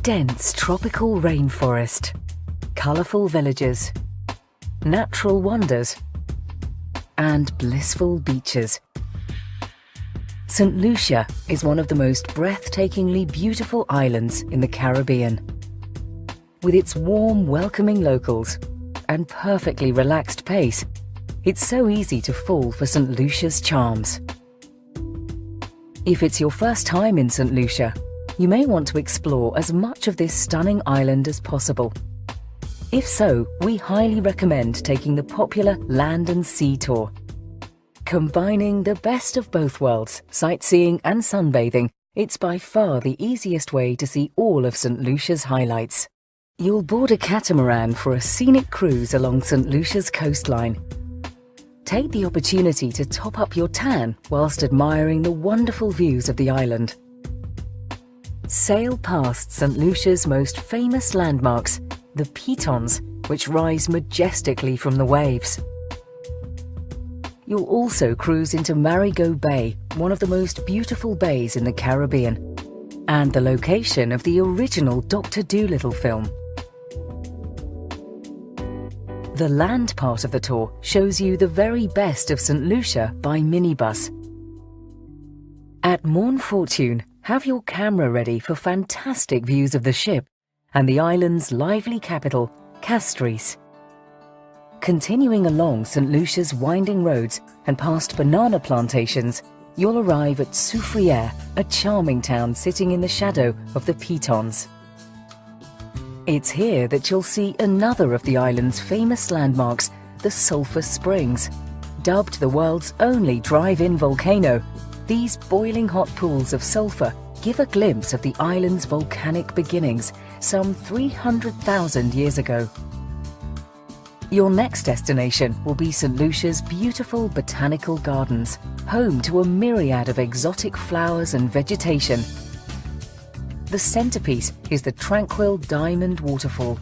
Dense tropical rainforest, colourful villages, natural wonders, and blissful beaches. St. Lucia is one of the most breathtakingly beautiful islands in the Caribbean. With its warm, welcoming locals and perfectly relaxed pace, it's so easy to fall for St. Lucia's charms. If it's your first time in St. Lucia, you may want to explore as much of this stunning island as possible. If so, we highly recommend taking the popular Land and Sea Tour. Combining the best of both worlds, sightseeing and sunbathing, it's by far the easiest way to see all of St. Lucia's highlights. You'll board a catamaran for a scenic cruise along St. Lucia's coastline. Take the opportunity to top up your tan whilst admiring the wonderful views of the island. Sail past St. Lucia's most famous landmarks, the pitons, which rise majestically from the waves. You'll also cruise into Marigot Bay, one of the most beautiful bays in the Caribbean, and the location of the original Dr. Dolittle film. The land part of the tour shows you the very best of St. Lucia by minibus. At Morne Fortune, have your camera ready for fantastic views of the ship and the island's lively capital, Castries. Continuing along St. Lucia's winding roads and past banana plantations, you'll arrive at Soufriere, a charming town sitting in the shadow of the pitons. It's here that you'll see another of the island's famous landmarks, the Sulphur Springs. Dubbed the world's only drive-in volcano, these boiling hot pools of sulphur give a glimpse of the island's volcanic beginnings some 300,000 years ago. Your next destination will be St. Lucia's beautiful botanical gardens, home to a myriad of exotic flowers and vegetation. The centerpiece is the tranquil Diamond Waterfall.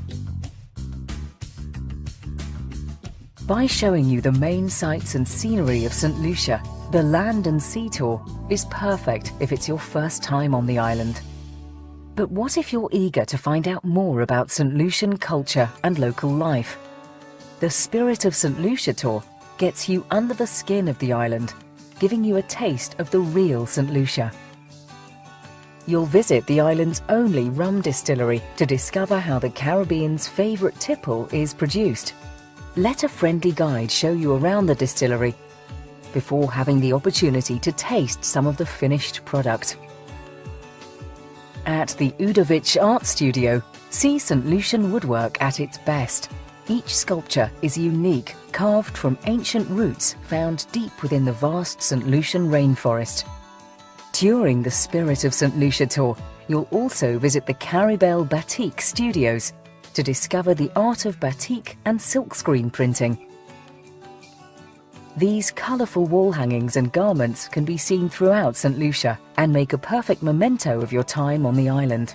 By showing you the main sights and scenery of St. Lucia, the Land and Sea Tour is perfect if it's your first time on the island. But what if you're eager to find out more about St. Lucian culture and local life? The Spirit of St. Lucia Tour gets you under the skin of the island, giving you a taste of the real St. Lucia. You'll visit the island's only rum distillery to discover how the Caribbean's favourite tipple is produced. Let a friendly guide show you around the distillery before having the opportunity to taste some of the finished product. At the Udovic Art Studio, see St. Lucian woodwork at its best. Each sculpture is unique, carved from ancient roots found deep within the vast St. Lucian rainforest. During the Spirit of St. Lucia Tour, you'll also visit the Caribel Batik Studios to discover the art of batik and silkscreen printing. These colourful wall hangings and garments can be seen throughout St. Lucia and make a perfect memento of your time on the island.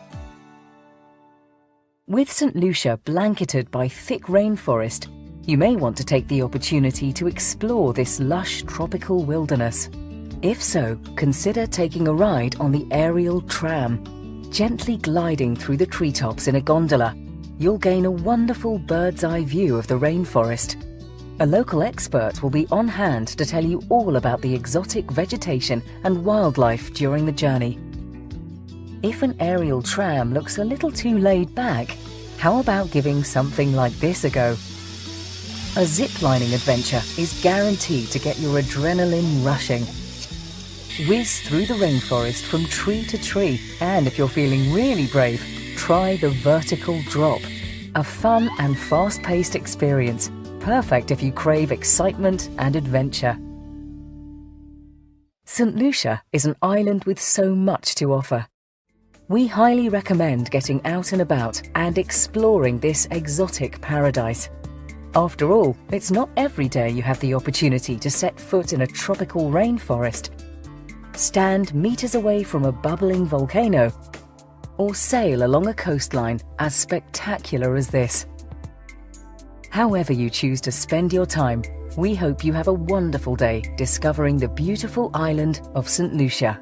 With St. Lucia blanketed by thick rainforest, you may want to take the opportunity to explore this lush tropical wilderness. If so, consider taking a ride on the aerial tram. Gently gliding through the treetops in a gondola, you'll gain a wonderful bird's-eye view of the rainforest. A local expert will be on hand to tell you all about the exotic vegetation and wildlife during the journey. If an aerial tram looks a little too laid back, how about giving something like this a go? A ziplining adventure is guaranteed to get your adrenaline rushing. Whiz through the rainforest from tree to tree, and if you're feeling really brave, try the vertical drop. A fun and fast-paced experience, perfect if you crave excitement and adventure. St. Lucia is an island with so much to offer. We highly recommend getting out and about and exploring this exotic paradise. After all, it's not every day you have the opportunity to set foot in a tropical rainforest, stand meters away from a bubbling volcano, or sail along a coastline as spectacular as this. However you choose to spend your time, we hope you have a wonderful day discovering the beautiful island of St. Lucia.